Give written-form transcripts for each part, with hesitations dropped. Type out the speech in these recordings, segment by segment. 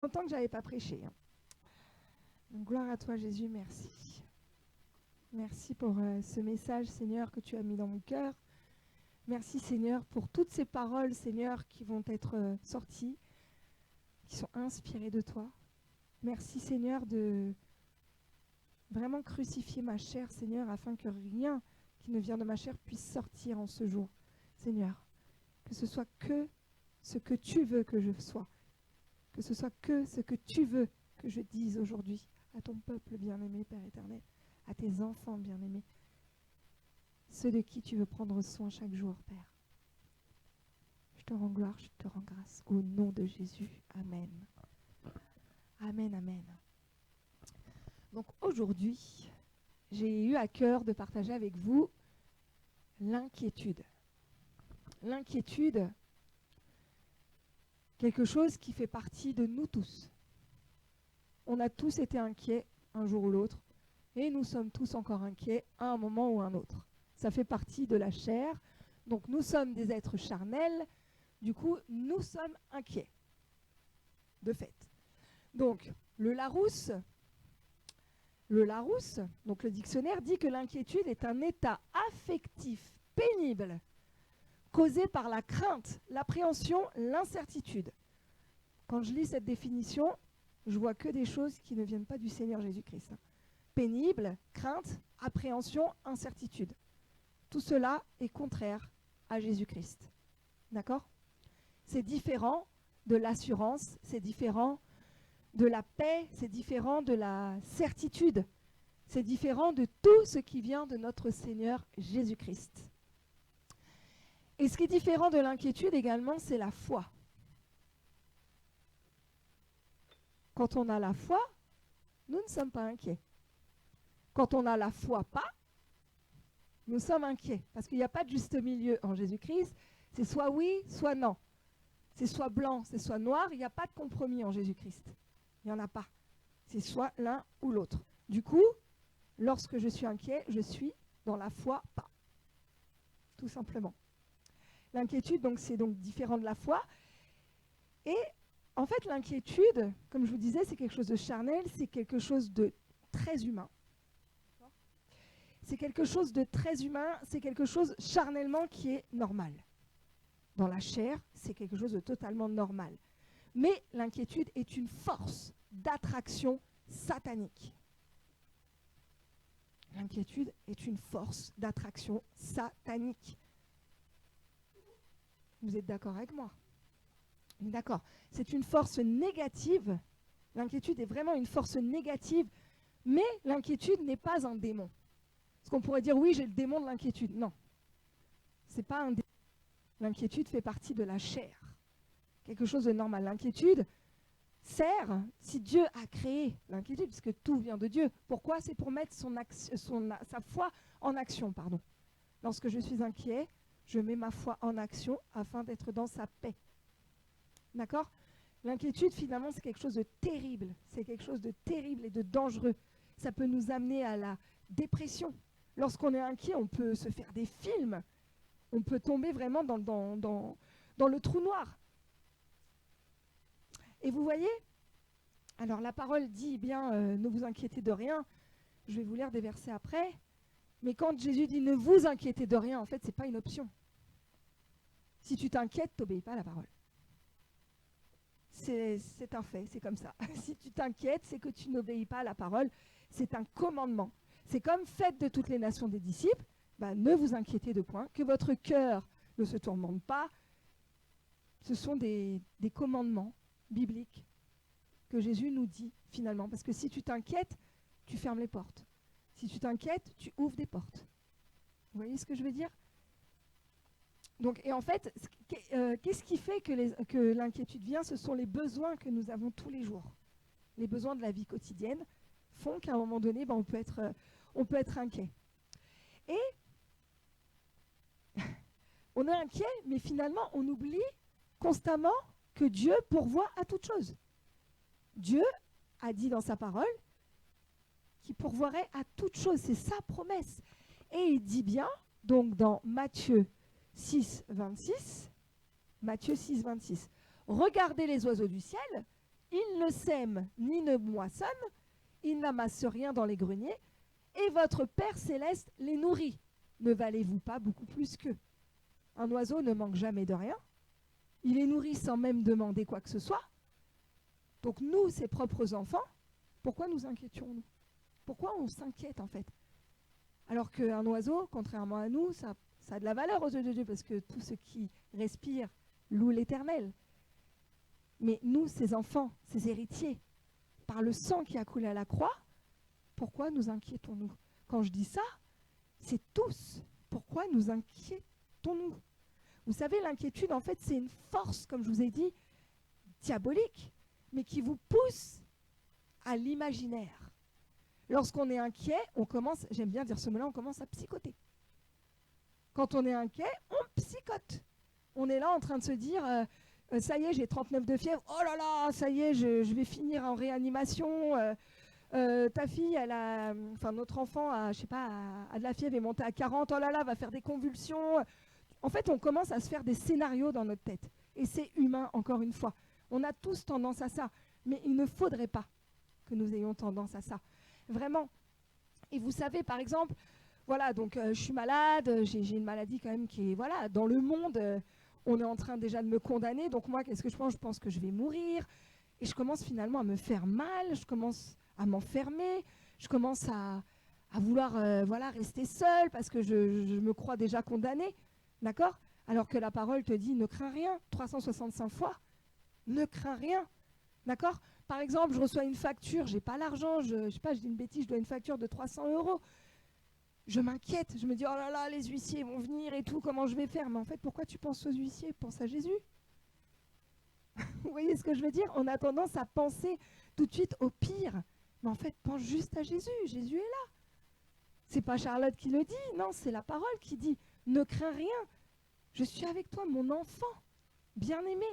Longtemps que je n'avais pas prêché. Donc, gloire à toi, Jésus, merci. Merci pour ce message, Seigneur, que tu as mis dans mon cœur. Merci, Seigneur, pour toutes ces paroles, Seigneur, qui vont être sorties, qui sont inspirées de toi. Merci, Seigneur, de vraiment crucifier ma chair, Seigneur, afin que rien qui ne vient de ma chair puisse sortir en ce jour, Seigneur. Que ce soit que ce que tu veux que je sois. Que ce soit que ce que tu veux que je dise aujourd'hui à ton peuple bien-aimé, Père éternel, à tes enfants bien-aimés, ceux de qui tu veux prendre soin chaque jour, Père. Je te rends gloire, je te rends grâce. Au nom de Jésus, Amen. Amen, Amen. Donc aujourd'hui, j'ai eu à cœur de partager avec vous l'inquiétude. L'inquiétude, quelque chose qui fait partie de nous tous. On a tous été inquiets un jour ou l'autre, et nous sommes tous encore inquiets à un moment ou à un autre. Ça fait partie de la chair, donc nous sommes des êtres charnels, du coup nous sommes inquiets, de fait. Donc le Larousse, donc le dictionnaire dit que l'inquiétude est un état affectif pénible, causé par la crainte, l'appréhension, l'incertitude. Quand je lis cette définition, je vois que des choses qui ne viennent pas du Seigneur Jésus-Christ. Pénible, crainte, appréhension, incertitude. Tout cela est contraire à Jésus-Christ. D'accord ? C'est différent de l'assurance, c'est différent de la paix, c'est différent de la certitude, c'est différent de tout ce qui vient de notre Seigneur Jésus-Christ. Et ce qui est différent de l'inquiétude également, c'est la foi. Quand on a la foi, nous ne sommes pas inquiets. Quand on a la foi pas, nous sommes inquiets. Parce qu'il n'y a pas de juste milieu en Jésus-Christ. C'est soit oui, soit non. C'est soit blanc, c'est soit noir. Il n'y a pas de compromis en Jésus-Christ. Il n'y en a pas. C'est soit l'un ou l'autre. Du coup, lorsque je suis inquiet, je suis dans la foi pas. Tout simplement. L'inquiétude, donc, c'est donc différent de la foi. Et en fait, l'inquiétude, comme je vous disais, c'est quelque chose de charnel, c'est quelque chose de très humain. C'est quelque chose de très humain, c'est quelque chose charnellement qui est normal. Dans la chair, c'est quelque chose de totalement normal. Mais l'inquiétude est une force d'attraction satanique. L'inquiétude est une force d'attraction satanique. Vous êtes d'accord avec moi ? D'accord. C'est une force négative. L'inquiétude est vraiment une force négative, mais l'inquiétude n'est pas un démon. Parce qu'on pourrait dire, oui, j'ai le démon de l'inquiétude. Non, c'est pas un démon. L'inquiétude fait partie de la chair. Quelque chose de normal. L'inquiétude sert, si Dieu a créé l'inquiétude, puisque tout vient de Dieu, pourquoi ? C'est pour mettre sa foi en action. Lorsque je suis inquiet, je mets ma foi en action afin d'être dans sa paix. D'accord ? L'inquiétude, finalement, c'est quelque chose de terrible. C'est quelque chose de terrible et de dangereux. Ça peut nous amener à la dépression. Lorsqu'on est inquiet, on peut se faire des films. On peut tomber vraiment dans le trou noir. Et vous voyez, alors la parole dit, ne vous inquiétez de rien. Je vais vous lire des versets après. Mais quand Jésus dit ne vous inquiétez de rien, en fait, ce n'est pas une option. Si tu t'inquiètes, tu n'obéis pas à la parole. C'est un fait, c'est comme ça. Si tu t'inquiètes, c'est que tu n'obéis pas à la parole. C'est un commandement. C'est comme faites de toutes les nations des disciples. Ne vous inquiétez de point, que votre cœur ne se tourmente pas. Ce sont des commandements bibliques que Jésus nous dit finalement. Parce que si tu t'inquiètes, tu fermes les portes. Si tu t'inquiètes, tu ouvres des portes. Vous voyez ce que je veux dire ? Donc, et en fait, qu'est-ce qui fait que l'inquiétude vient? Ce sont les besoins que nous avons tous les jours. Les besoins de la vie quotidienne font qu'à un moment donné, on peut être inquiet. Et on est inquiet, mais finalement, on oublie constamment que Dieu pourvoit à toute chose. Dieu a dit dans sa parole qu'il pourvoirait à toute chose. C'est sa promesse. Et il dit bien, donc dans Matthieu 6, 26, regardez les oiseaux du ciel, ils ne sèment ni ne moissonnent, ils n'amassent rien dans les greniers, et votre Père céleste les nourrit. Ne valez-vous pas beaucoup plus qu'eux? Un oiseau ne manque jamais de rien. Il est nourri sans même demander quoi que ce soit. Donc nous, ses propres enfants, pourquoi nous inquiétions-nous? Pourquoi on s'inquiète en fait? Alors qu'un oiseau, contrairement à nous, ça a de la valeur aux yeux de Dieu, parce que tout ce qui respire loue l'Éternel. Mais nous, ses enfants, ses héritiers, par le sang qui a coulé à la croix, pourquoi nous inquiétons-nous? Quand je dis ça, c'est tous. Pourquoi nous inquiétons-nous? Vous savez, l'inquiétude, en fait, c'est une force, comme je vous ai dit, diabolique, mais qui vous pousse à l'imaginaire. Lorsqu'on est inquiet, on commence, j'aime bien dire ce mot-là, on commence à psychoter. Quand on est inquiet, on psychote. On est là en train de se dire, ça y est, j'ai 39 de fièvre, oh là là, ça y est, je vais finir en réanimation. Ta fille, notre enfant a de la fièvre, est monté à 40, oh là là, va faire des convulsions. En fait, on commence à se faire des scénarios dans notre tête. Et c'est humain, encore une fois. On a tous tendance à ça. Mais il ne faudrait pas que nous ayons tendance à ça. Vraiment. Et vous savez, par exemple, voilà, donc je suis malade, j'ai une maladie quand même qui est, voilà, dans le monde, on est en train déjà de me condamner. Donc moi, qu'est-ce que je pense? Je pense que je vais mourir. Et je commence finalement à me faire mal, je commence à m'enfermer, je commence à vouloir rester seule parce que je me crois déjà condamnée. D'accord? Alors que la parole te dit, ne crains rien, 365 fois, ne crains rien. D'accord? Par exemple, je reçois une facture, j'ai pas l'argent, je dis une bêtise, je dois une facture de 300 €. Je m'inquiète, je me dis, oh là là, les huissiers vont venir et tout, comment je vais faire? Mais en fait, pourquoi tu penses aux huissiers? Pense à Jésus. Vous voyez ce que je veux dire? On a tendance à penser tout de suite au pire. Mais en fait, pense juste à Jésus. Jésus est là. C'est pas Charlotte qui le dit, non, c'est la parole qui dit, ne crains rien. Je suis avec toi, mon enfant, bien-aimé.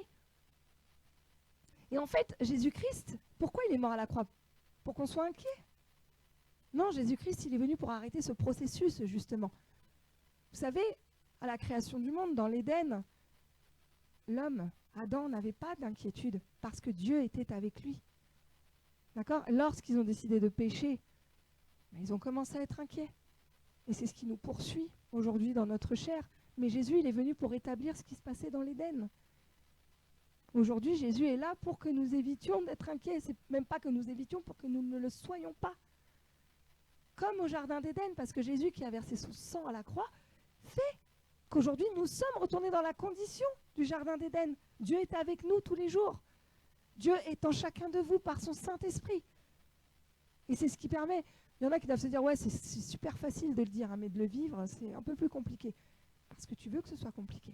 Et en fait, Jésus-Christ, pourquoi il est mort à la croix? Pour qu'on soit inquiet? Non, Jésus-Christ, il est venu pour arrêter ce processus, justement. Vous savez, à la création du monde, dans l'Éden, l'homme, Adam, n'avait pas d'inquiétude parce que Dieu était avec lui. D'accord? Lorsqu'ils ont décidé de pécher, ils ont commencé à être inquiets. Et c'est ce qui nous poursuit aujourd'hui dans notre chair. Mais Jésus, il est venu pour établir ce qui se passait dans l'Éden. Aujourd'hui, Jésus est là pour que nous évitions d'être inquiets. C'est même pas que nous évitions, pour que nous ne le soyons pas. Comme au jardin d'Éden, parce que Jésus qui a versé son sang à la croix fait qu'aujourd'hui nous sommes retournés dans la condition du jardin d'Éden. Dieu est avec nous tous les jours. Dieu est en chacun de vous par son Saint-Esprit. Et c'est ce qui permet. Il y en a qui doivent se dire, ouais, c'est super facile de le dire, hein, mais de le vivre, c'est un peu plus compliqué. Parce que tu veux que ce soit compliqué.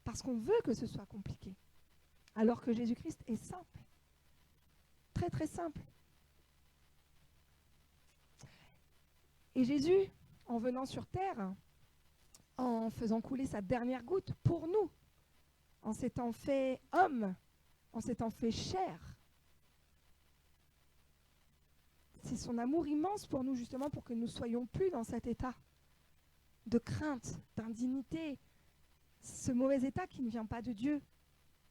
Parce qu'on veut que ce soit compliqué. Alors que Jésus-Christ est simple. Très très simple. Et Jésus, en venant sur terre, en faisant couler sa dernière goutte pour nous, en s'étant fait homme, en s'étant fait chair, c'est son amour immense pour nous, justement, pour que nous ne soyons plus dans cet état de crainte, d'indignité, ce mauvais état qui ne vient pas de Dieu.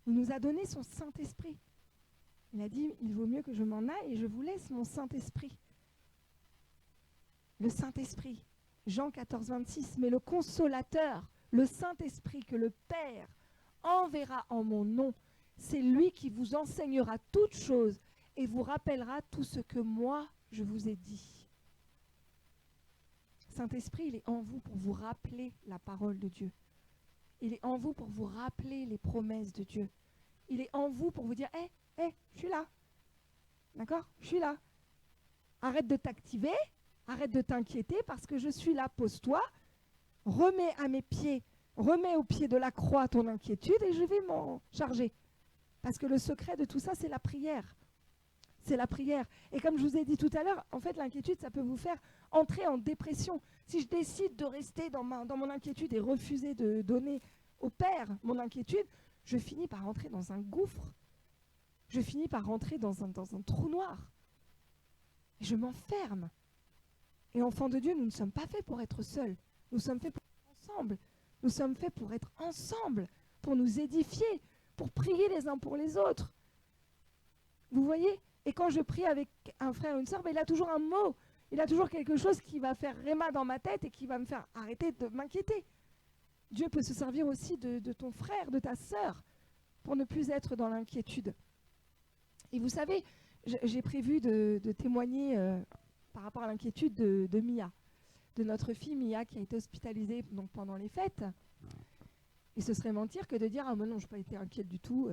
Il nous a donné son Saint-Esprit. Il a dit, il vaut mieux que je m'en aille et je vous laisse mon Saint-Esprit. Le Saint-Esprit, Jean 14, 26, mais le Consolateur, le Saint-Esprit que le Père enverra en mon nom, c'est lui qui vous enseignera toutes choses et vous rappellera tout ce que moi je vous ai dit. Saint-Esprit, il est en vous pour vous rappeler la parole de Dieu. Il est en vous pour vous rappeler les promesses de Dieu. Il est en vous pour vous dire, hé, je suis là. D'accord? Je suis là. Arrête de t'activer, arrête de t'inquiéter parce que je suis là, pose-toi. remets à mes pieds, remets au pied de la croix ton inquiétude et je vais m'en charger. Parce que le secret de tout ça, c'est la prière. C'est la prière. Et comme je vous ai dit tout à l'heure, en fait, l'inquiétude, ça peut vous faire entrer en dépression. Si je décide de rester dans mon inquiétude et refuser de donner au Père mon inquiétude, je finis par rentrer dans un gouffre. Je finis par rentrer dans un trou noir. Et je m'enferme. Et enfants de Dieu, nous ne sommes pas faits pour être seuls. Nous sommes faits pour être ensemble. Nous sommes faits pour être ensemble, pour nous édifier, pour prier les uns pour les autres. Vous voyez? Et quand je prie avec un frère ou une sœur, ben, il a toujours un mot. Il a toujours quelque chose qui va faire réma dans ma tête et qui va me faire arrêter de m'inquiéter. Dieu peut se servir aussi de ton frère, de ta sœur, pour ne plus être dans l'inquiétude. Et vous savez, j'ai prévu de témoigner par rapport à l'inquiétude de Mia, de notre fille Mia qui a été hospitalisée donc, pendant les fêtes. Et ce serait mentir que de dire « Ah, mais non, je n'ai pas été inquiète du tout.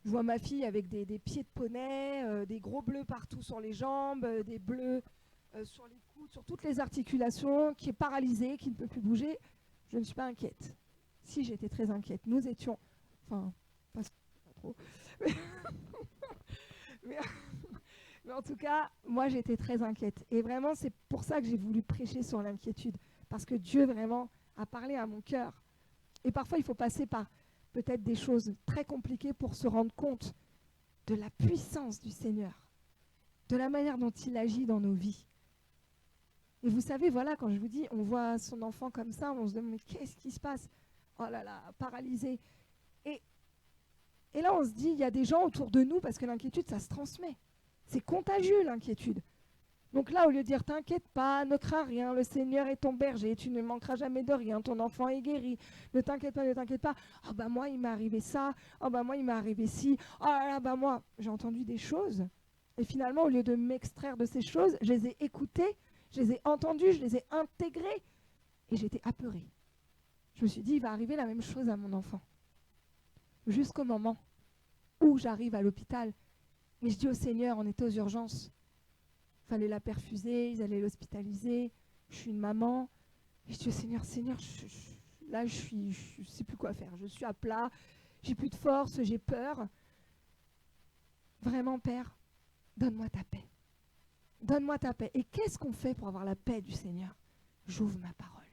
Je vois ma fille avec des pieds de poney, des gros bleus partout sur les jambes, des bleus sur les coudes, sur toutes les articulations, qui est paralysée, qui ne peut plus bouger. Je ne suis pas inquiète. » Si, j'étais très inquiète. Nous étions... Enfin, pas trop. Mais en tout cas, moi, j'étais très inquiète. Et vraiment, c'est pour ça que j'ai voulu prêcher sur l'inquiétude. Parce que Dieu, vraiment, a parlé à mon cœur. Et parfois, il faut passer par peut-être des choses très compliquées pour se rendre compte de la puissance du Seigneur, de la manière dont il agit dans nos vies. Et vous savez, voilà, quand je vous dis, on voit son enfant comme ça, on se demande, mais qu'est-ce qui se passe? Oh là là, paralysé. Et là, on se dit, il y a des gens autour de nous, parce que l'inquiétude, ça se transmet. C'est contagieux, l'inquiétude. Donc là, au lieu de dire, t'inquiète pas, ne crains rien, le Seigneur est ton berger, tu ne manqueras jamais de rien, ton enfant est guéri, ne t'inquiète pas, ne t'inquiète pas. Oh bah moi, il m'est arrivé ça, oh bah moi, il m'est arrivé ci, oh là là, bah moi, j'ai entendu des choses. Et finalement, au lieu de m'extraire de ces choses, je les ai écoutées, je les ai entendues, je les ai intégrées, et j'étais apeurée. Je me suis dit, il va arriver la même chose à mon enfant. Jusqu'au moment où j'arrive à l'hôpital, et je dis au Seigneur, on était aux urgences, il fallait la perfuser, ils allaient l'hospitaliser, je suis une maman, et je dis au Seigneur, là je ne sais plus quoi faire, je suis à plat, j'ai plus de force, j'ai peur. Vraiment, Père, donne-moi ta paix. Donne-moi ta paix. Et qu'est-ce qu'on fait pour avoir la paix du Seigneur? J'ouvre ma parole.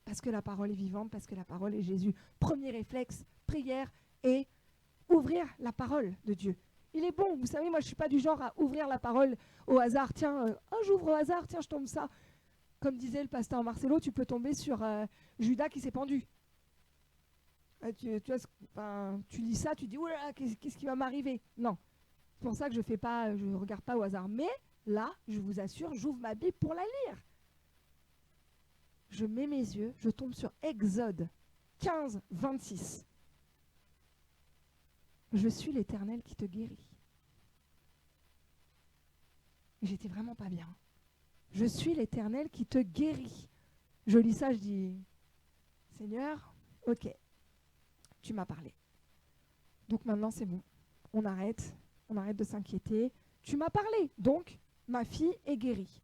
Parce que la parole est vivante, parce que la parole est Jésus. Premier réflexe, prière et ouvrir la parole de Dieu. Il est bon, vous savez, moi je ne suis pas du genre à ouvrir la parole au hasard. Tiens, j'ouvre au hasard, tiens, je tombe ça. Comme disait le pasteur Marcelo, tu peux tomber sur Judas qui s'est pendu. Tu lis ça, tu dis, oulala, qu'est-ce qui va m'arriver? Non, c'est pour ça que je ne regarde pas au hasard. Mais là, je vous assure, j'ouvre ma Bible pour la lire. Je mets mes yeux, je tombe sur Exode 15, 26. Je suis l'Éternel qui te guérit. J'étais vraiment pas bien. Je suis l'Éternel qui te guérit. Je lis ça, je dis, Seigneur, ok, tu m'as parlé. Donc maintenant c'est bon, on arrête de s'inquiéter. Tu m'as parlé, donc ma fille est guérie.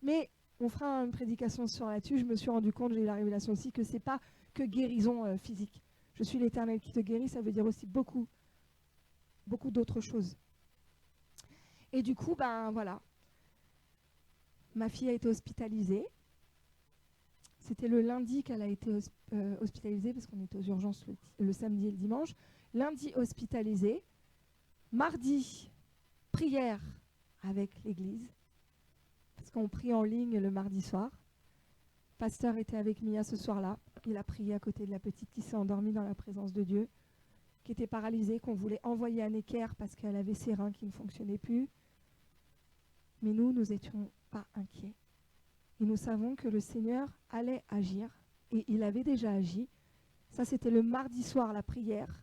Mais on fera une prédication sur là-dessus. Je me suis rendu compte, j'ai eu la révélation aussi, que c'est pas que guérison physique. Je suis l'Éternel qui te guérit, ça veut dire aussi beaucoup d'autres choses. Et du coup, ben voilà, ma fille a été hospitalisée. C'était le lundi qu'elle a été hospitalisée, parce qu'on était aux urgences le samedi et le dimanche. Lundi, hospitalisée. Mardi, prière avec l'église, parce qu'on prie en ligne le mardi soir. Le pasteur était avec Mia ce soir-là. Il a prié à côté de la petite qui s'est endormie dans la présence de Dieu, qui était paralysée, qu'on voulait envoyer à Necker parce qu'elle avait ses reins qui ne fonctionnaient plus. Mais nous n'étions pas inquiets. Et nous savons que le Seigneur allait agir, et il avait déjà agi. Ça, c'était le mardi soir, la prière.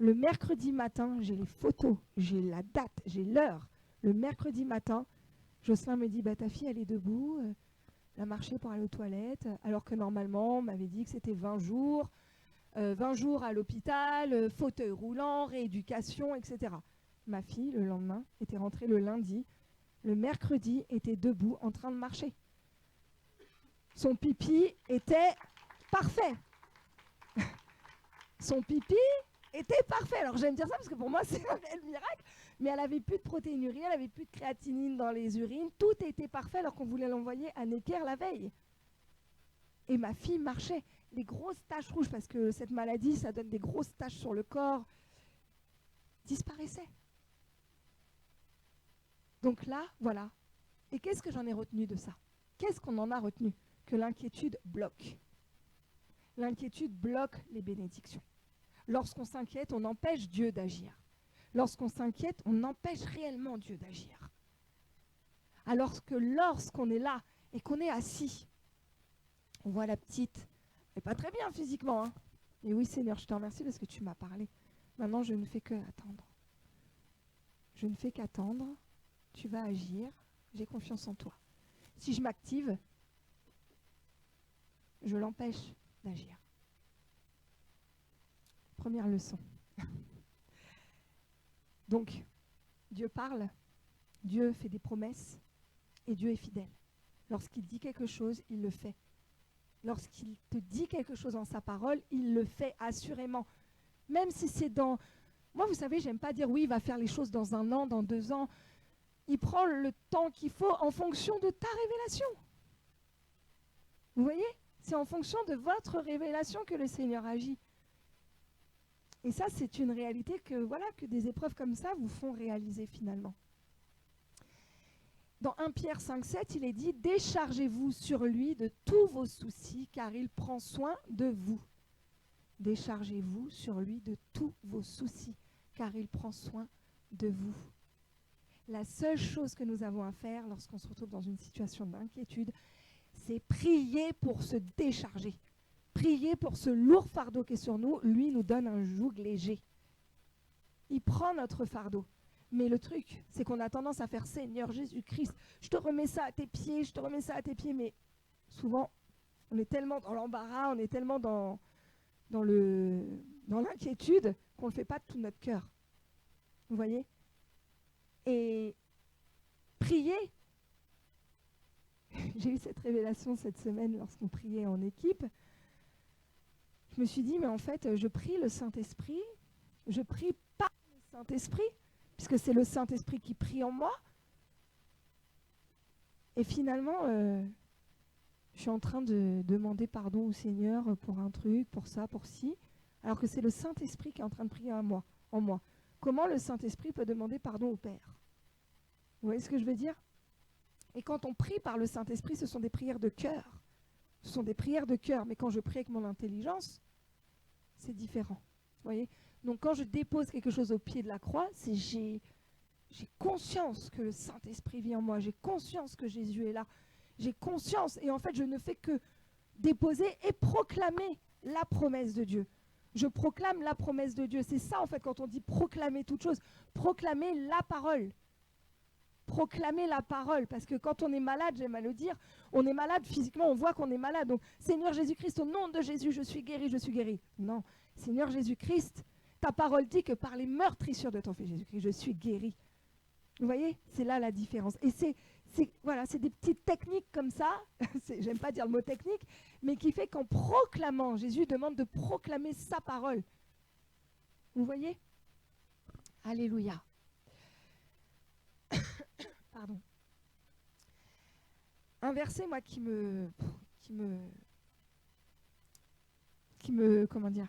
Le mercredi matin, j'ai les photos, j'ai la date, j'ai l'heure. Le mercredi matin, Jocelyn me dit, ta fille, elle est debout, elle a marché pour aller aux toilettes, alors que normalement, on m'avait dit que c'était 20 jours à l'hôpital, fauteuil roulant, rééducation, etc. Ma fille, le lendemain, était rentrée le lundi. Le mercredi, était debout en train de marcher. Son pipi était parfait. Son pipi était parfait. Alors j'aime dire ça parce que pour moi c'est un réel miracle, mais elle avait plus de protéinurie, elle avait plus de créatinine dans les urines, tout était parfait alors qu'on voulait l'envoyer à Necker la veille. Et ma fille marchait. Les grosses taches rouges, parce que cette maladie, ça donne des grosses taches sur le corps, disparaissaient. Donc là, voilà. Et qu'est-ce que j'en ai retenu de ça? Qu'est-ce qu'on en a retenu? Que l'inquiétude bloque. L'inquiétude bloque les bénédictions. Lorsqu'on s'inquiète, on empêche Dieu d'agir. Lorsqu'on s'inquiète, on empêche réellement Dieu d'agir. Alors que lorsqu'on est là et qu'on est assis, on voit la petite, elle n'est pas très bien physiquement, hein. Et oui Seigneur, je te remercie parce que tu m'as parlé. Maintenant, je ne fais que attendre. Je ne fais qu'attendre. Tu vas agir. J'ai confiance en toi. Si je m'active, je l'empêche d'agir. Première leçon. Donc, Dieu parle, Dieu fait des promesses et Dieu est fidèle. Lorsqu'il dit quelque chose, il le fait. Lorsqu'il te dit quelque chose dans sa parole, il le fait assurément. Même si c'est dans... Moi, vous savez, j'aime pas dire oui, il va faire les choses dans 1 an, dans 2 ans. Il prend le temps qu'il faut en fonction de ta révélation. Vous voyez? C'est en fonction de votre révélation que le Seigneur agit. Et ça, c'est une réalité que, voilà, que des épreuves comme ça vous font réaliser finalement. Dans 1 Pierre 5,7, il est dit « Déchargez-vous sur lui de tous vos soucis, car il prend soin de vous. » Déchargez-vous sur lui de tous vos soucis, car il prend soin de vous. La seule chose que nous avons à faire lorsqu'on se retrouve dans une situation d'inquiétude, c'est prier pour se décharger. Prier pour ce lourd fardeau qui est sur nous. Lui nous donne un joug léger. Il prend notre fardeau. Mais le truc, c'est qu'on a tendance à faire « Seigneur Jésus-Christ, je te remets ça à tes pieds, je te remets ça à tes pieds. » Mais souvent, on est tellement dans l'embarras, on est tellement dans l'inquiétude qu'on ne le fait pas de tout notre cœur. Vous voyez? Et prier, j'ai eu cette révélation cette semaine lorsqu'on priait en équipe. Je me suis dit, mais en fait, je prie le Saint-Esprit, je prie par le Saint-Esprit, puisque c'est le Saint-Esprit qui prie en moi. Et finalement, je suis en train de demander pardon au Seigneur pour un truc, pour ça, pour ci, alors que c'est le Saint-Esprit qui est en train de prier en moi. Comment le Saint-Esprit peut demander pardon au Père? Vous voyez ce que je veux dire? Et quand on prie par le Saint-Esprit, ce sont des prières de cœur. Ce sont des prières de cœur, mais quand je prie avec mon intelligence, c'est différent. Vous voyez? Donc quand je dépose quelque chose au pied de la croix, c'est j'ai conscience que le Saint-Esprit vit en moi, j'ai conscience que Jésus est là, j'ai conscience, et en fait je ne fais que déposer et proclamer la promesse de Dieu. Je proclame la promesse de Dieu. C'est ça en fait quand on dit proclamer toute chose, proclamer la parole. Proclamer la parole, parce que quand on est malade, j'aime à le dire, on est malade physiquement, on voit qu'on est malade. Donc, Seigneur Jésus-Christ, au nom de Jésus, je suis guéri, je suis guéri. Non, Seigneur Jésus-Christ, ta parole dit que par les meurtrissures de ton Fils Jésus-Christ, je suis guéri. Vous voyez, c'est là la différence. Et c'est des petites techniques comme ça, j'aime pas dire le mot technique, mais qui fait qu'en proclamant, Jésus demande de proclamer sa parole. Vous voyez? Alléluia. Pardon. Un verset, moi, qui me, comment dire,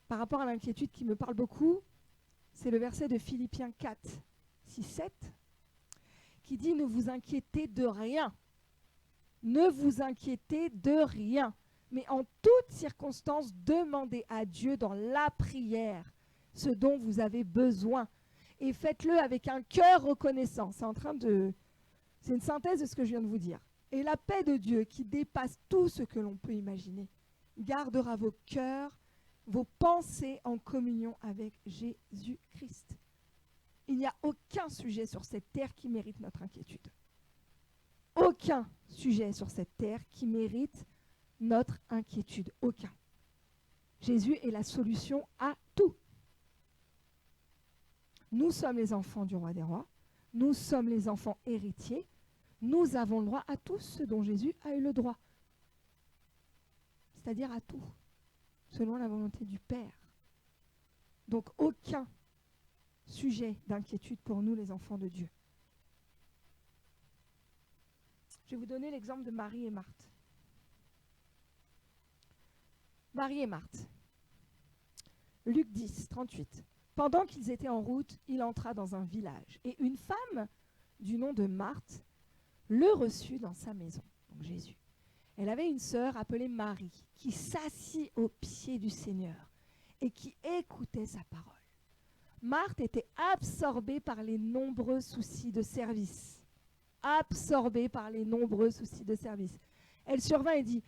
par rapport à l'inquiétude qui me parle beaucoup, c'est le verset de Philippiens 4, 6, 7, qui dit « Ne vous inquiétez de rien. Ne vous inquiétez de rien. Mais en toutes circonstances, demandez à Dieu dans la prière ce dont vous avez besoin. Et faites-le avec un cœur reconnaissant. » C'est une synthèse de ce que je viens de vous dire. Et la paix de Dieu, qui dépasse tout ce que l'on peut imaginer, gardera vos cœurs, vos pensées en communion avec Jésus-Christ. Il n'y a aucun sujet sur cette terre qui mérite notre inquiétude. Aucun sujet sur cette terre qui mérite notre inquiétude. Aucun. Jésus est la solution à tout. Nous sommes les enfants du roi des rois. Nous sommes les enfants héritiers. Nous avons le droit à tout ce dont Jésus a eu le droit. C'est-à-dire à tout, selon la volonté du Père. Donc aucun sujet d'inquiétude pour nous, les enfants de Dieu. Je vais vous donner l'exemple de Marie et Marthe. Marie et Marthe. Luc 10, 38. Pendant qu'ils étaient en route, il entra dans un village. Et une femme du nom de Marthe le reçut dans sa maison. Donc Jésus. Elle avait une sœur appelée Marie qui s'assit aux pieds du Seigneur et qui écoutait sa parole. Marthe était absorbée par les nombreux soucis de service. Absorbée par les nombreux soucis de service. Elle survint et dit,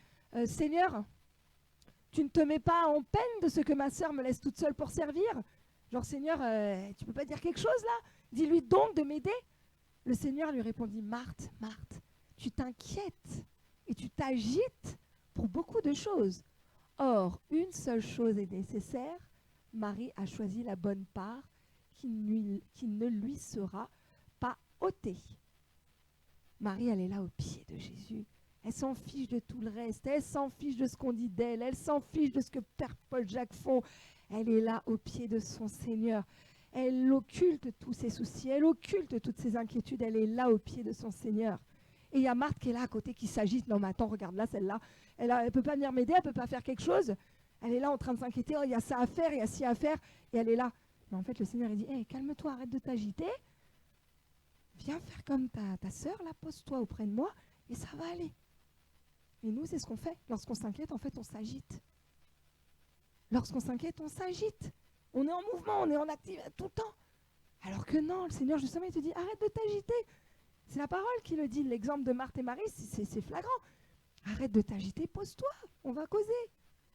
Seigneur, tu ne te mets pas en peine de ce que ma sœur me laisse toute seule pour servir? Genre, Seigneur, tu ne peux pas dire quelque chose là? Dis-lui donc de m'aider. Le Seigneur lui répondit, Marthe, Marthe, tu t'inquiètes et tu t'agites pour beaucoup de choses. Or, une seule chose est nécessaire. Marie a choisi la bonne part qui ne lui sera pas ôtée. Marie, elle est là au pied de Jésus. Elle s'en fiche de tout le reste. Elle s'en fiche de ce qu'on dit d'elle. Elle s'en fiche de ce que Père Paul Jacques font. Elle est là au pied de son Seigneur. Elle occulte tous ses soucis. Elle occulte toutes ses inquiétudes. Elle est là au pied de son Seigneur. Et il y a Marthe qui est là à côté, qui s'agite. Non mais attends, regarde là, celle-là. Elle ne peut pas venir m'aider. Elle ne peut pas faire quelque chose. Elle est là en train de s'inquiéter. Oh, il y a ça à faire, il y a ci à faire. Et elle est là. Mais en fait, le Seigneur, il dit, hey, calme-toi, arrête de t'agiter. Viens faire comme ta sœur, là, pose-toi auprès de moi et ça va aller. Et nous, c'est ce qu'on fait. Lorsqu'on s'inquiète, en fait, on s'agite. Lorsqu'on s'inquiète, on s'agite. On est en mouvement, on est en activité tout le temps. Alors que non, le Seigneur, justement, il te dit, arrête de t'agiter. C'est la parole qui le dit. L'exemple de Marthe et Marie, c'est flagrant. Arrête de t'agiter, pose-toi. On va causer.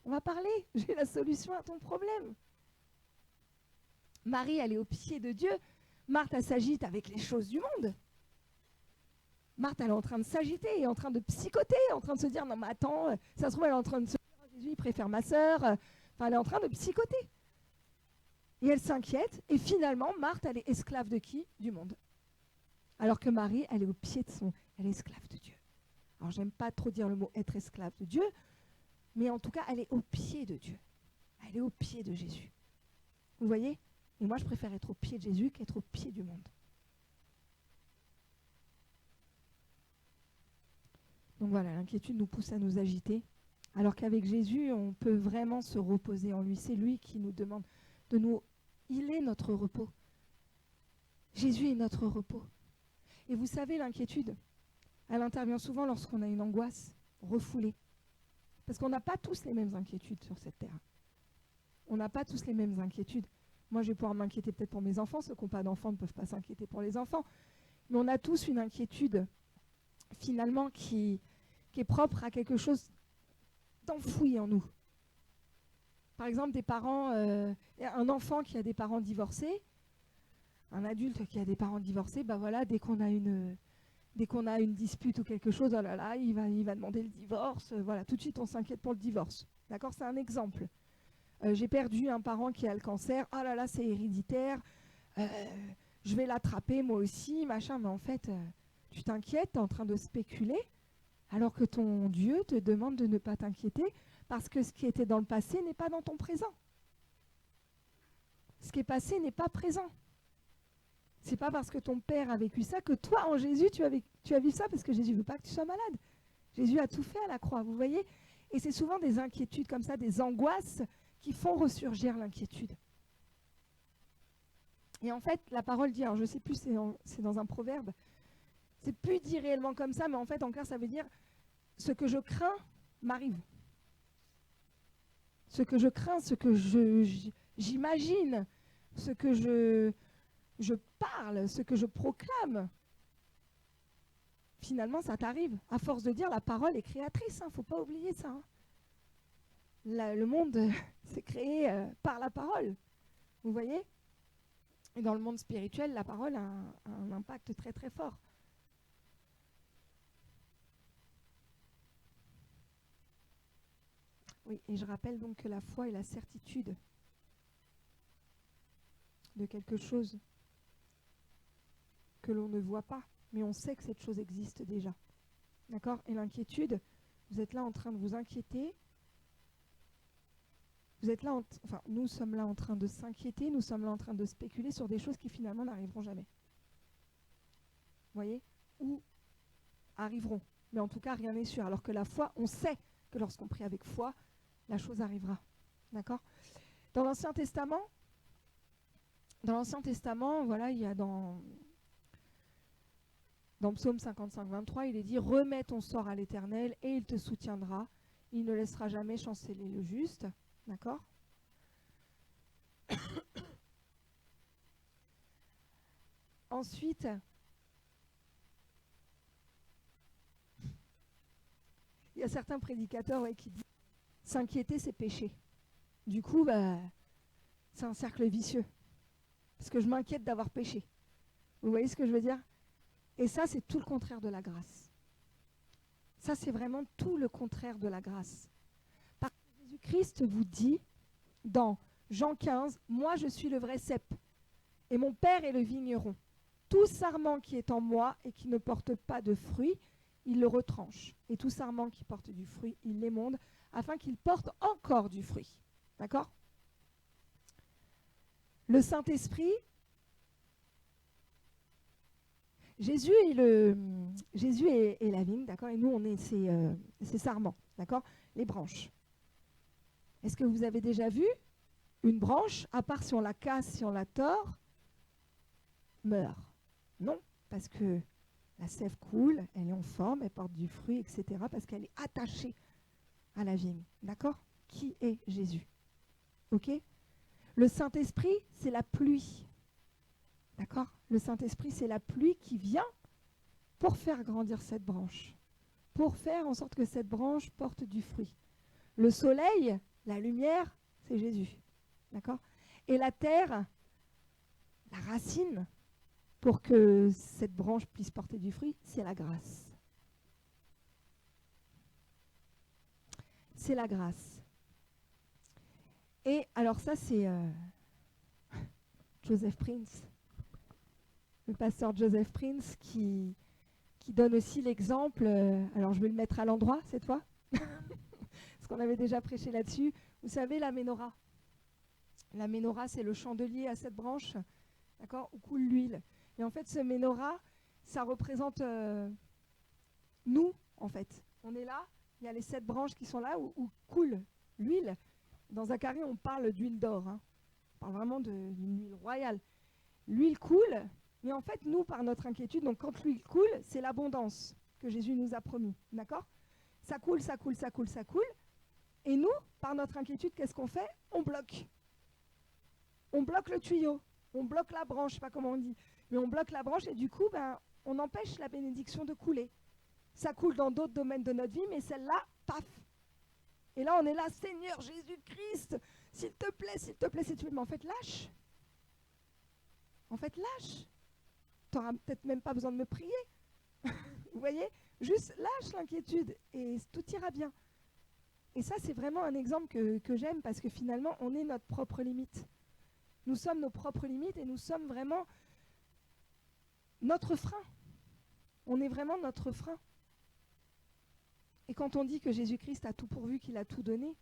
On va parler. J'ai la solution à ton problème. Marie, elle est au pied de Dieu. Marthe, elle s'agite avec les choses du monde. Marthe, elle est en train de s'agiter, en train de psychoter, en train de se dire, non mais attends, ça se trouve, elle est en train de se dire, Jésus, il préfère ma sœur. Enfin, elle est en train de psychoter. Et elle s'inquiète, et finalement, Marthe, elle est esclave de qui? Du monde. Alors que Marie, elle est au pied de elle est esclave de Dieu. Alors, j'aime pas trop dire le mot être esclave de Dieu, mais en tout cas, elle est au pied de Dieu. Elle est au pied de Jésus. Vous voyez? Et moi, je préfère être au pied de Jésus qu'être au pied du monde. Donc voilà, l'inquiétude nous pousse à nous agiter, alors qu'avec Jésus, on peut vraiment se reposer en lui. C'est lui qui nous demande de nous... Il est notre repos. Jésus est notre repos. Et vous savez, l'inquiétude, elle intervient souvent lorsqu'on a une angoisse refoulée. Parce qu'on n'a pas tous les mêmes inquiétudes sur cette terre. On n'a pas tous les mêmes inquiétudes. Moi, je vais pouvoir m'inquiéter peut-être pour mes enfants. Ceux qui n'ont pas d'enfants ne peuvent pas s'inquiéter pour les enfants. Mais on a tous une inquiétude, finalement, qui est propre à quelque chose d'enfoui en nous. Par exemple, des parents, un enfant qui a des parents divorcés, un adulte qui a des parents divorcés, ben voilà, dès qu'on a une dispute ou quelque chose, oh là là, il va demander le divorce. Voilà, tout de suite, on s'inquiète pour le divorce. D'accord, c'est un exemple. J'ai perdu un parent qui a le cancer. Oh là là, c'est héréditaire. Je vais l'attraper moi aussi, machin. Mais en fait, tu t'inquiètes, tu es en train de spéculer, alors que ton Dieu te demande de ne pas t'inquiéter, parce que ce qui était dans le passé n'est pas dans ton présent. Ce qui est passé n'est pas présent. C'est pas parce que ton père a vécu ça que toi, en Jésus, tu as vécu ça, parce que Jésus ne veut pas que tu sois malade. Jésus a tout fait à la croix, vous voyez? Et c'est souvent des inquiétudes comme ça, des angoisses qui font ressurgir l'inquiétude. Et en fait, la parole dit, alors je ne sais plus, c'est dans un proverbe, c'est plus dit réellement comme ça, mais en fait, en clair, ça veut dire « ce que je crains m'arrive ». Ce que je crains, ce que j'imagine, ce que je parle, ce que je proclame, finalement, ça t'arrive. À force de dire, la parole est créatrice, il ne faut pas oublier ça. Hein. Le monde s'est créé par la parole, vous voyez? Et dans le monde spirituel, la parole a un impact très très fort. Oui, et je rappelle donc que la foi est la certitude de quelque chose que l'on ne voit pas, mais on sait que cette chose existe déjà. D'accord? Et l'inquiétude, vous êtes là en train de vous inquiéter. Vous êtes là, nous sommes là en train de s'inquiéter, nous sommes là en train de spéculer sur des choses qui finalement n'arriveront jamais. Vous voyez? Ou arriveront. Mais en tout cas, rien n'est sûr. Alors que la foi, on sait que lorsqu'on prie avec foi, la chose arrivera. D'accord? Dans l'Ancien Testament, voilà, il y a dans Psaume 55, 23, il est dit « Remets ton sort à l'Éternel et il te soutiendra. Il ne laissera jamais chanceler le juste. » D'accord? Ensuite, il y a certains prédicateurs qui disent « S'inquiéter, c'est pécher. » Du coup, c'est un cercle vicieux. Parce que je m'inquiète d'avoir péché. Vous voyez ce que je veux dire? Et ça, c'est tout le contraire de la grâce. Ça, c'est vraiment tout le contraire de la grâce. Parce que Jésus-Christ vous dit, dans Jean 15, « Moi, je suis le vrai cep, et mon Père est le vigneron. Tout sarment qui est en moi et qui ne porte pas de fruit, il le retranche. Et tout sarment qui porte du fruit, il l'émonde, afin qu'il porte encore du fruit. » D'accord? Le Saint-Esprit, Jésus est la vigne, d'accord? Et nous, on est ces sarments, d'accord? Les branches. Est-ce que vous avez déjà vu une branche, à part si on la casse, si on la tord, meurt? Non, parce que la sève coule, elle est en forme, elle porte du fruit, etc., parce qu'elle est attachée à la vigne, d'accord? Qui est Jésus? Ok? Le Saint-Esprit, c'est la pluie. D'accord? Le Saint-Esprit, c'est la pluie qui vient pour faire grandir cette branche, pour faire en sorte que cette branche porte du fruit. Le soleil, la lumière, c'est Jésus. D'accord? Et la terre, la racine, pour que cette branche puisse porter du fruit, c'est la grâce. C'est la grâce. Et alors ça, c'est Joseph Prince, le pasteur Joseph Prince, qui donne aussi l'exemple, alors je vais le mettre à l'endroit cette fois, parce qu'on avait déjà prêché là-dessus. Vous savez, la menorah. La menorah, c'est le chandelier à 7 branches, d'accord, où coule l'huile. Et en fait, ce menorah, ça représente nous, en fait. On est là, il y a les 7 branches qui sont là, où coule l'huile. Dans Zacharie, on parle d'huile d'or. Hein. On parle vraiment d'une huile royale. L'huile coule, mais en fait, nous, par notre inquiétude, donc quand l'huile coule, c'est l'abondance que Jésus nous a promis. D'accord? Ça coule, ça coule, ça coule, ça coule. Et nous, par notre inquiétude, qu'est-ce qu'on fait? On bloque. On bloque le tuyau. On bloque la branche, je ne sais pas comment on dit. Mais on bloque la branche et du coup, on empêche la bénédiction de couler. Ça coule dans d'autres domaines de notre vie, mais celle-là, paf. Et là, on est là, Seigneur Jésus-Christ, s'il te plaît, si tu veux. Mais en fait, lâche. En fait, lâche. Tu n'auras peut-être même pas besoin de me prier. Vous voyez? Juste lâche l'inquiétude et tout ira bien. Et ça, c'est vraiment un exemple que j'aime parce que finalement, on est notre propre limite. Nous sommes nos propres limites et nous sommes vraiment notre frein. On est vraiment notre frein. Et quand on dit que Jésus-Christ a tout pourvu, qu'il a tout donné,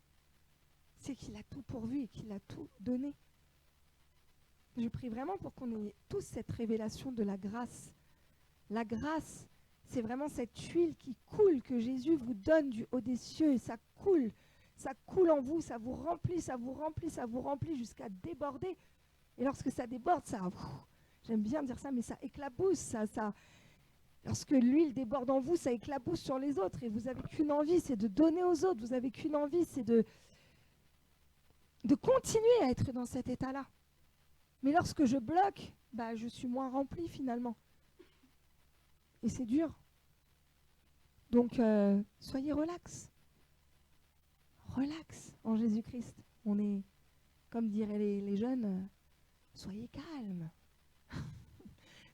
c'est qu'il a tout pourvu et qu'il a tout donné. Je prie vraiment pour qu'on ait tous cette révélation de la grâce. La grâce, c'est vraiment cette huile qui coule, que Jésus vous donne du haut des cieux, et ça coule en vous, ça vous remplit, ça vous remplit, ça vous remplit jusqu'à déborder. Et lorsque ça déborde, j'aime bien dire ça, mais ça éclabousse, lorsque l'huile déborde en vous, ça éclabousse sur les autres, et vous n'avez qu'une envie, c'est de donner aux autres, vous n'avez qu'une envie, c'est de continuer à être dans cet état-là. Mais lorsque je bloque, je suis moins rempli finalement. Et c'est dur. Donc, soyez relax. Relax en Jésus-Christ. On est, comme diraient les jeunes, soyez calmes.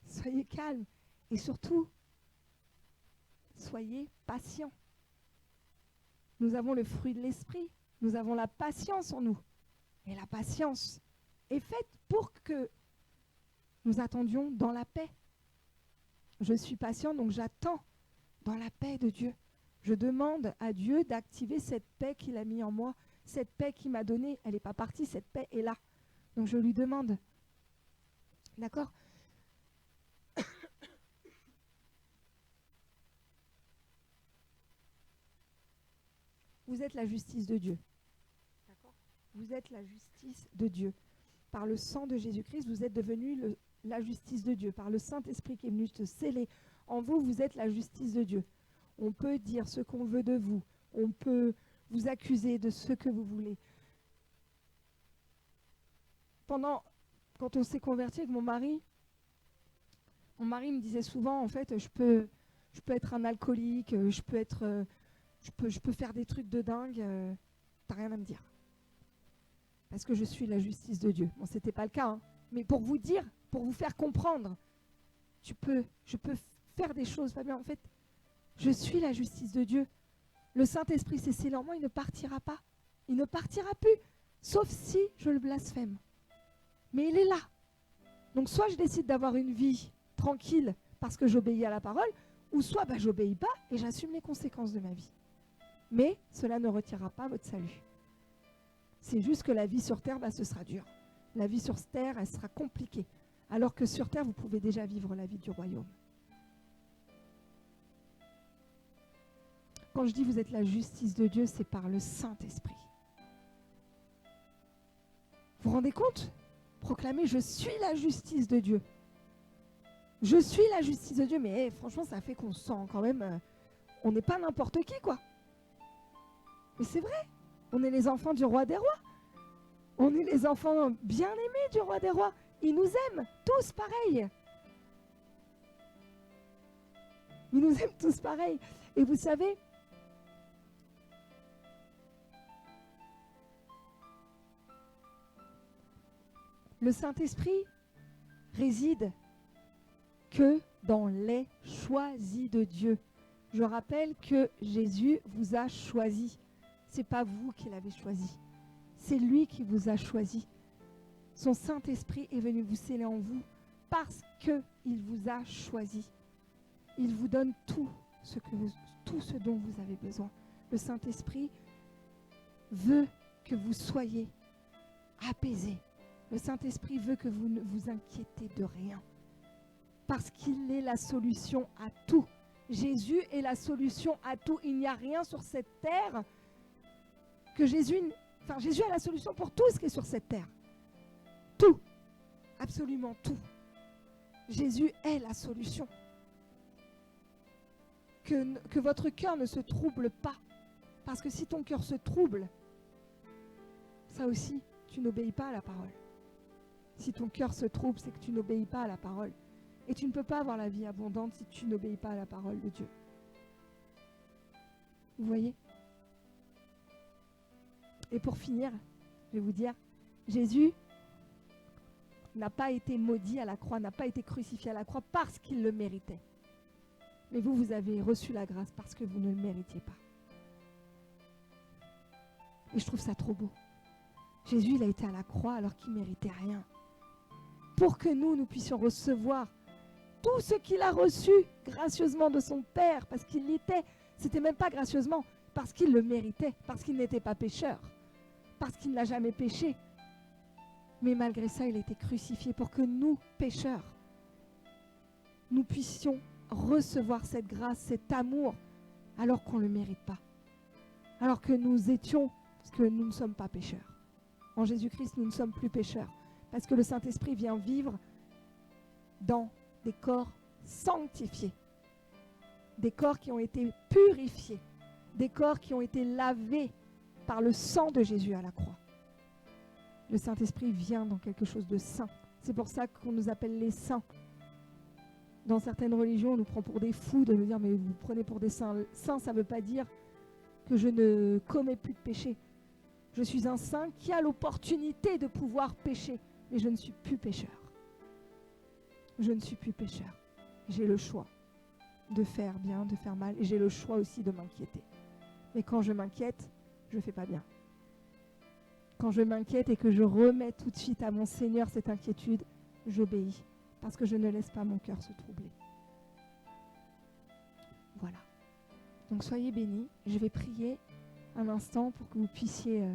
Soyez calmes. Et surtout, soyez patients. Nous avons le fruit de l'esprit. Nous avons la patience en nous. Et la patience est faite pour que nous attendions dans la paix. Je suis patient, donc j'attends dans la paix de Dieu. Je demande à Dieu d'activer cette paix qu'il a mis en moi, cette paix qu'il m'a donnée. Elle n'est pas partie, cette paix est là. Donc je lui demande. D'accord ? Vous êtes la justice de Dieu. D'accord ? Vous êtes la justice de Dieu. Par le sang de Jésus-Christ, vous êtes devenu la justice de Dieu. Par le Saint-Esprit qui est venu se sceller en vous, vous êtes la justice de Dieu. On peut dire ce qu'on veut de vous. On peut vous accuser de ce que vous voulez. Quand on s'est converti avec mon mari me disait souvent, en fait, je peux être un alcoolique, je peux faire des trucs de dingue, t'as rien à me dire. Parce que je suis la justice de Dieu. Bon, c'était pas le cas, hein, mais pour vous dire, pour vous faire comprendre, je peux faire des choses, Fabien, en fait, je suis la justice de Dieu. Le Saint-Esprit s'est scellé en moi, il ne partira pas. Il ne partira plus, sauf si je le blasphème. Mais il est là. Donc soit je décide d'avoir une vie tranquille parce que j'obéis à la parole, ou soit j'obéis pas et j'assume les conséquences de ma vie. Mais cela ne retirera pas votre salut. C'est juste que la vie sur terre, ce sera dur. La vie sur terre, elle sera compliquée. Alors que sur terre, vous pouvez déjà vivre la vie du royaume. Quand je dis vous êtes la justice de Dieu, c'est par le Saint-Esprit. Vous vous rendez compte ? Proclamez, je suis la justice de Dieu. Je suis la justice de Dieu, mais franchement, ça fait qu'on se sent quand même... on n'est pas n'importe qui, quoi. Mais c'est vrai, on est les enfants du roi des rois. On est les enfants bien-aimés du roi des rois. Il nous aime, tous pareil. Il nous aime tous pareil. Et vous savez, le Saint-Esprit réside que dans les choisis de Dieu. Je rappelle que Jésus vous a choisi. Ce n'est pas vous qui l'avez choisi. C'est lui qui vous a choisi. Son Saint-Esprit est venu vous sceller en vous parce qu'il vous a choisi. Il vous donne tout ce dont vous avez besoin. Le Saint-Esprit veut que vous soyez apaisés. Le Saint-Esprit veut que vous ne vous inquiétez de rien. Parce qu'il est la solution à tout. Jésus est la solution à tout. Il n'y a rien sur cette terre que Jésus a la solution pour tout ce qui est sur cette terre. Tout. Absolument tout. Jésus est la solution. Que votre cœur ne se trouble pas. Parce que si ton cœur se trouble, ça aussi, tu n'obéis pas à la parole. Si ton cœur se trouble, c'est que tu n'obéis pas à la parole. Et tu ne peux pas avoir la vie abondante si tu n'obéis pas à la parole de Dieu. Vous voyez ? Et pour finir, je vais vous dire, Jésus n'a pas été maudit à la croix, n'a pas été crucifié à la croix parce qu'il le méritait. Mais vous avez reçu la grâce parce que vous ne le méritiez pas. Et je trouve ça trop beau. Jésus, il a été à la croix alors qu'il ne méritait rien. Pour que nous puissions recevoir tout ce qu'il a reçu gracieusement de son Père, parce qu'il l'était. C'était même pas gracieusement, parce qu'il le méritait, parce qu'il n'était pas pécheur, parce qu'il n'a jamais péché. Mais malgré ça, il a été crucifié pour que nous, pécheurs, nous puissions recevoir cette grâce, cet amour, alors qu'on ne le mérite pas. Alors que nous étions, parce que nous ne sommes pas pécheurs. En Jésus-Christ, nous ne sommes plus pécheurs, parce que le Saint-Esprit vient vivre dans des corps sanctifiés, des corps qui ont été purifiés, des corps qui ont été lavés par le sang de Jésus à la croix. Le Saint-Esprit vient dans quelque chose de saint. C'est pour ça qu'on nous appelle les saints. Dans certaines religions, on nous prend pour des fous de nous dire « mais vous prenez pour des saints ». Saint, ça ne veut pas dire que je ne commets plus de péché. Je suis un saint qui a l'opportunité de pouvoir pécher, mais je ne suis plus pécheur. Je ne suis plus pécheur. J'ai le choix de faire bien, de faire mal, et j'ai le choix aussi de m'inquiéter. Mais quand je m'inquiète, je ne fais pas bien. Quand je m'inquiète et que je remets tout de suite à mon Seigneur cette inquiétude, j'obéis, parce que je ne laisse pas mon cœur se troubler. Donc soyez bénis. Je vais prier un instant pour que vous puissiez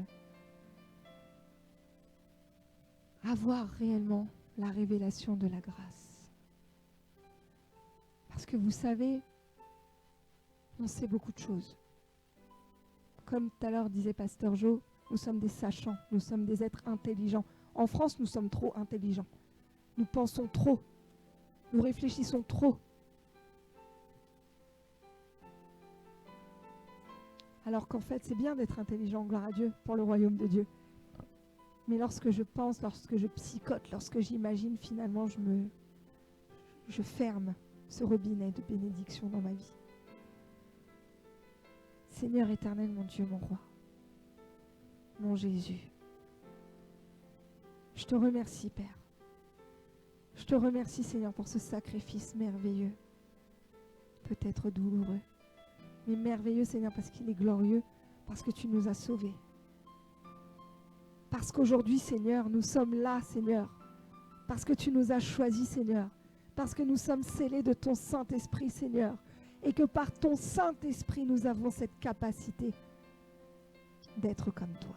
avoir réellement la révélation de la grâce. Parce que vous savez, on sait beaucoup de choses. Comme tout à l'heure disait Pasteur Jo, nous sommes des sachants, nous sommes des êtres intelligents. En France, nous sommes trop intelligents. Nous pensons trop. Nous réfléchissons trop. Alors qu'en fait, c'est bien d'être intelligent, gloire à Dieu, pour le royaume de Dieu. Mais lorsque je pense, lorsque je psychote, lorsque j'imagine, finalement, je ferme ce robinet de bénédiction dans ma vie. Seigneur éternel, mon Dieu, mon roi, mon Jésus, je te remercie, Père. Je te remercie, Seigneur, pour ce sacrifice merveilleux, peut-être douloureux, mais merveilleux, Seigneur, parce qu'il est glorieux, parce que tu nous as sauvés. Parce qu'aujourd'hui, Seigneur, nous sommes là, Seigneur, parce que tu nous as choisis, Seigneur, parce que nous sommes scellés de ton Saint-Esprit, Seigneur, et que par ton Saint-Esprit, nous avons cette capacité d'être comme toi.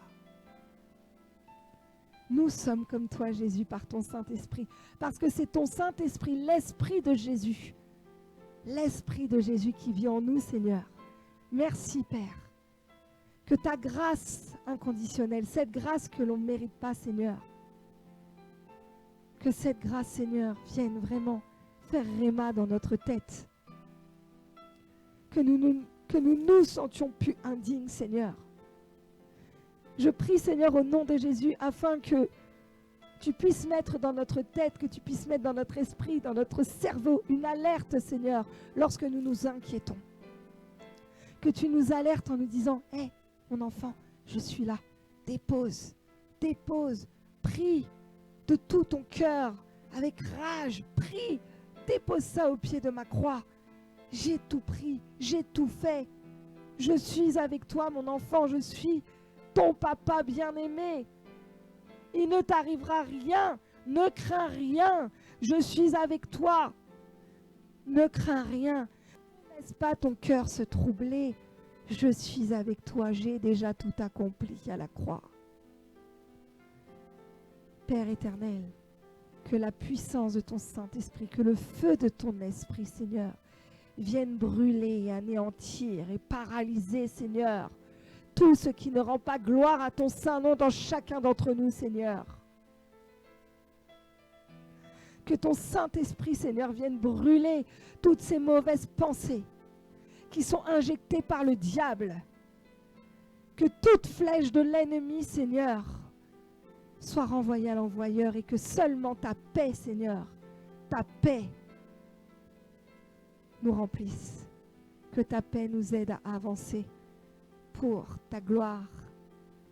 Nous sommes comme toi, Jésus, par ton Saint-Esprit, parce que c'est ton Saint-Esprit, l'Esprit de Jésus qui vit en nous, Seigneur. Merci, Père, que ta grâce inconditionnelle, cette grâce que l'on ne mérite pas, Seigneur, que cette grâce, Seigneur, vienne vraiment faire réma dans notre tête, que nous nous sentions plus indignes, Seigneur. Je prie, Seigneur, au nom de Jésus, afin que tu puisses mettre dans notre tête, que tu puisses mettre dans notre esprit, dans notre cerveau, une alerte, Seigneur, lorsque nous nous inquiétons. Que tu nous alertes en nous disant, « Hé, mon enfant, je suis là. Dépose, prie de tout ton cœur, avec rage, prie, dépose ça au pied de ma croix. J'ai tout pris, j'ai tout fait. Je suis avec toi, mon enfant, je suis ton papa bien-aimé. Il ne t'arrivera rien, ne crains rien, je suis avec toi. Ne crains rien, ne laisse pas ton cœur se troubler. Je suis avec toi, j'ai déjà tout accompli à la croix. Père éternel, que la puissance de ton Saint-Esprit, que le feu de ton Esprit, Seigneur, vienne brûler et anéantir et paralyser, Seigneur, tout ce qui ne rend pas gloire à ton Saint-Nom dans chacun d'entre nous, Seigneur. Que ton Saint-Esprit, Seigneur, vienne brûler toutes ces mauvaises pensées qui sont injectées par le diable. Que toute flèche de l'ennemi, Seigneur, soit renvoyée à l'envoyeur et que seulement ta paix, Seigneur, ta paix nous remplisse. Que ta paix nous aide à avancer pour ta gloire,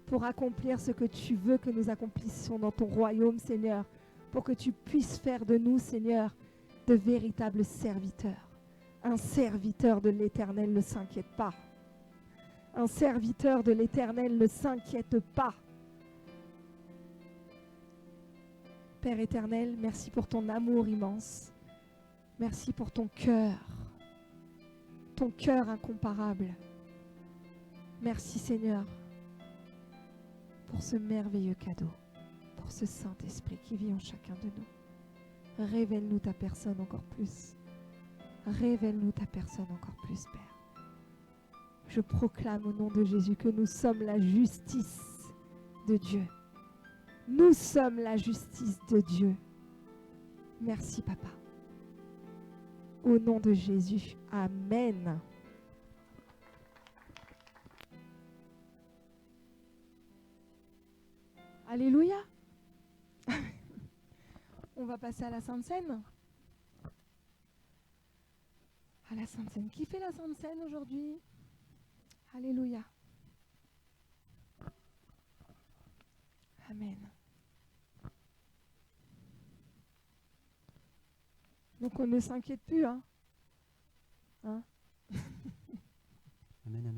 pour accomplir ce que tu veux que nous accomplissions dans ton royaume, Seigneur, pour que tu puisses faire de nous, Seigneur, de véritables serviteurs. Un serviteur de l'Éternel ne s'inquiète pas. Un serviteur de l'Éternel ne s'inquiète pas. Père éternel, merci pour ton amour immense. Merci pour ton cœur incomparable. Merci Seigneur pour ce merveilleux cadeau, pour ce Saint-Esprit qui vit en chacun de nous. Révèle-nous ta personne encore plus. Révèle-nous ta personne encore plus, Père. Je proclame au nom de Jésus que nous sommes la justice de Dieu. Nous sommes la justice de Dieu. Merci, Papa. Au nom de Jésus. Amen. Alléluia. On va passer à la Sainte Seine. À la Sainte Seine. Qui fait la Sainte Seine aujourd'hui? Alléluia. Amen. Donc on ne s'inquiète plus, hein? Amen, amen.